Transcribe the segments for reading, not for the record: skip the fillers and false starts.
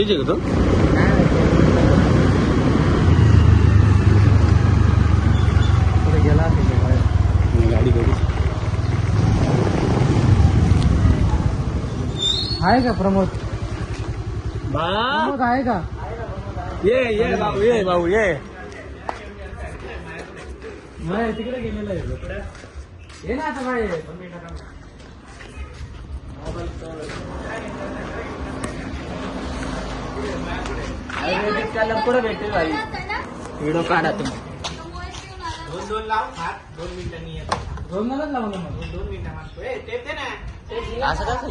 घरीच आहे का तो? गेला गाडी घरी आहे का प्रमोद? बा प्रमोद आहे का? ये भाऊ ये भाऊ ये. नाही तिकडे गेलेला आहे. ये ना आता बाहेर. पुढे भेटेल भाई. व्हिडिओ काढा तुम्ही. दोन लाव हात 2 मिनिटांनी येतो. 2 मिनिटात लावलं मग. 2 मिनिटं मागतो. ते ना असं कसं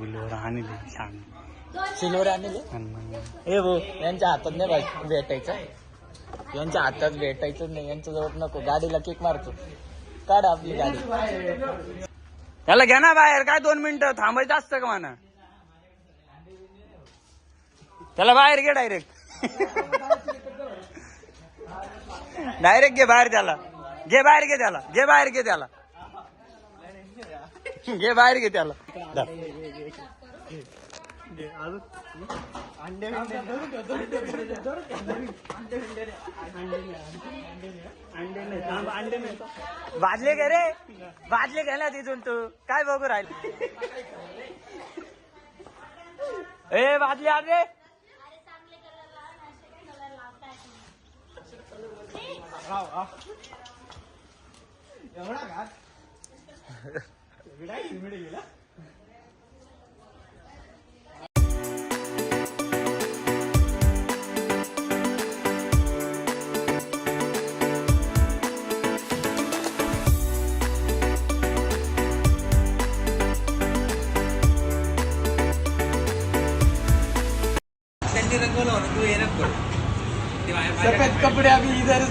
बिल्वर आणले छान सिल्वर आणले. हे भाऊ यांच्या हातात नाही भेटायचं. यांच्या हातात भेटायचं नाही. यांच्या जवळ नको. गाडीला किक मारतो. काढा आपली गाडी. त्याला घ्या ना बाहेर. काय 2 मिनिटं थांबायचं असतं का म्हणा. त्याला बाहेर घे डायरेक्ट. डायरेक्ट घे बाहेर त्याला. घे बाहेर घे त्याला. घे बाहेर घे त्याला. घे बाहेर घे त्याला. वाजले का रे? वाजले का ना तिथून तू काय बघू राहिले? ए वाजले अरे. एवढा घात गेला. सफेद कपडे अभी इधर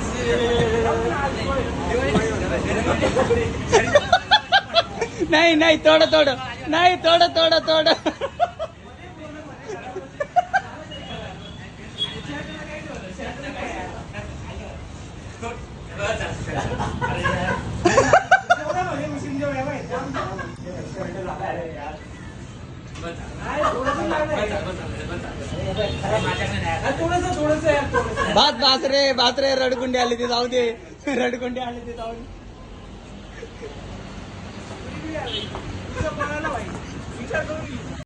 नाही नाही थोडं नाही थोडं बात रे रडकुंडी आली ते जाऊ दे. रडकुंडी आली ते जाऊ दे.